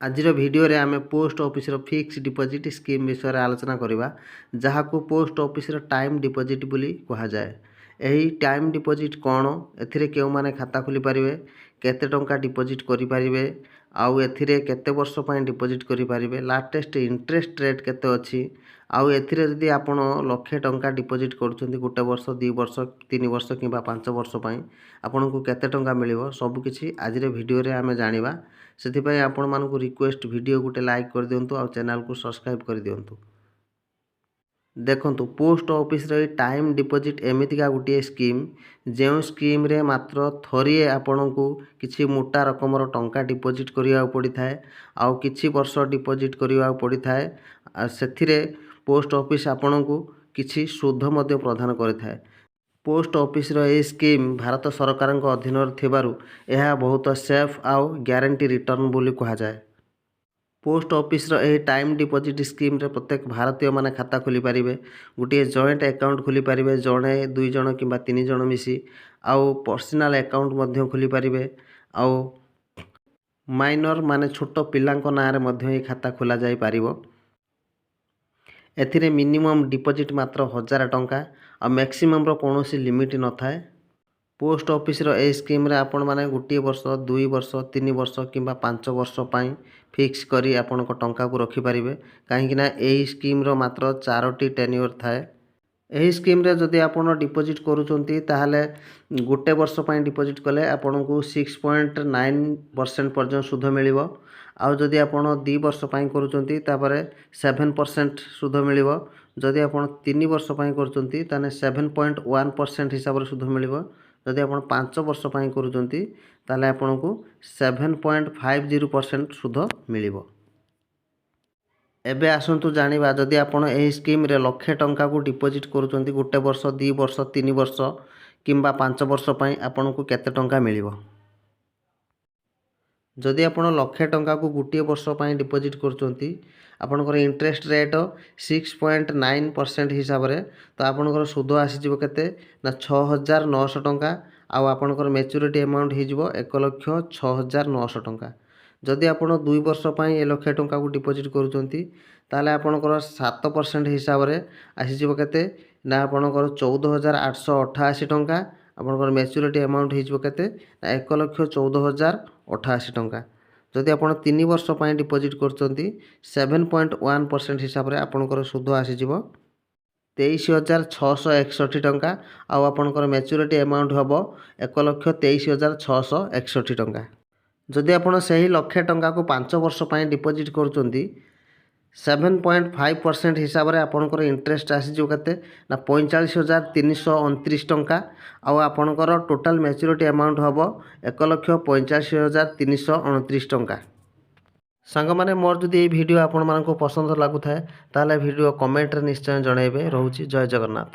आजिर video रे आमे post office रो fix deposit scheme विषय आलोचना करबा जहाको पोस्ट ऑफिस रो टाइम डिपॉजिट बोली कहा जाए। एही टाइम डिपॉजिट कौन एथिरे केउ माने खाता खोली पारिबे केते टंका डिपॉजिट करि पारिबे आउ एथिरे केते वर्ष पय डिपॉजिट करि पारिबे लाटेस्ट इंटरेस्ट रेट केते अछि आउ एथिरे जदि आपण लक्षे टंका डिपॉजिट करूछंती गोटे वर्ष 2 वर्ष 3 वर्ष किंबा 5 वर्ष पय आपनको केते टंका मिलिबो सब किछि आजिरे भिडियो रे आमे जानिबा। से आपण मानक रिक्वेस्ट वीडियो गोटे लाइक कर दिंतु और चैनल को सब्सक्राइब कर दिंतु। देखंतु पोस्ट ऑफिस रे टाइम डिपॉजिट एमितिका गोटे स्कीम जो स्कीम रे मात्र थरिए आपण को किछि मोटा रकम रो टंका डिपॉजिट करिया पड़ी थाए आउ किछि वर्ष डिपॉजिट करिया पड़ी थाए सेथिरे पोस्ट ऑफिस आपण को किछि सुध मध्य प्रदान करिथाए। पोस्ट ऑफिस रो ए स्कीम भारत सरकार अधीन थिबारु यह बहुत सेफ आउ ग्यारंटी रिटर्न बोली कहा जाए। पोस्ट ऑफिस रो ए टाइम डिपॉजिट स्कीम रे प्रत्येक भारतीय माने खाता खोली पारिबे गोटे जॉइंट अकाउंट खोली पारिबे जणे 2 जण किंबा 3 जण मिसी आउ पर्सनल अकाउंट मध्य खोली पारिबे आउ माइनर माने छोट पिलांको नारे मध्य ए खाता खोला जाई पारिबो। एथिरे मिनिमम डिपॉजिट मात्र 1000 टंका आ मैक्सिमम रो कोनोसी लिमिट न थाए। पोस्ट ऑफिस रो ए स्कीम रे आपण माने गोटे वर्ष 2 वर्ष 3 वर्ष किंबा 5 वर्ष पय फिक्स करी आपण को टंका को रखि पारिबे काहे ना एही स्कीम रो मात्र 4टी टेन्योर थाए। एही स्कीम रे जदि आपण डिपॉजिट करूचंती ताहाले गोटे वर्ष पय डिपॉजिट कले आपण को 6.9% पर्यंत सुध मिलिबो आउ जदि आपण 2 वर्ष पय करूचंती तापरे 7% सुध मिलिबो जदि आपण 3 वर्ष पय करूचंती ताने 7.1% हिसाब रे सुध मिलिबो जदि आपण 5 वर्ष पय करूचंती ताले आपण को 7.50% सुध मिलिबो। एबे आसंतु जानिबा जदि आपण एही स्कीम रे लक्षे टंका को डिपॉजिट करूचंती गोटे वर्ष 2 वर्ष 3 वर्ष किंबा 5 वर्ष पय आपण को केते टंका मिलिबो। जदि आपण लक्षे टंका को गोटे वर्ष पय डिपॉजिट करूचंती आपनकर इंटरेस्ट रेट 6.9% हिसाब रे तो आपनकर सुध आसी जिवो केते ना 6900 टंका आउ आपनकर मैच्योरिटी अमाउंट ही जिवो 1,06,900 टंका। जदि आपण 2 वर्ष पय 1 लाख टंका को डिपॉजिट करूचंती ताले आपनकर 7% हिसाब रे आसी जिवो केते ना आपनकर 14,888 टंका आपनकर मैच्योरिटी अमाउंट ही जिवो केते ना 1,14,088 टंका। जदि आपण 3 वर्ष पय डिपॉजिट करचंती 7.1% हिसाब रे आपनकर सुध आसी जिवो 23,661 टंका आउ आपनकर मैच्योरिटी अमाउंट हबो 1,23,661 टंका। जदि आपण सही लक्षे टंका को 5 वर्ष पय डिपॉजिट करचंती 7.5% हिसाब रे आपनकर इंटरेस्ट आसी जो केते ना 45,329 टंका आउ आपनकर टोटल मैच्योरिटी अमाउंट हबो 1,85,329 टंका। सांग माने मोर जदि ए वीडियो आपण मानको पसंद लागु थाए ताले वीडियो कमेंट रे निश्चय जणाइबे। रहूची जय जगन्नाथ।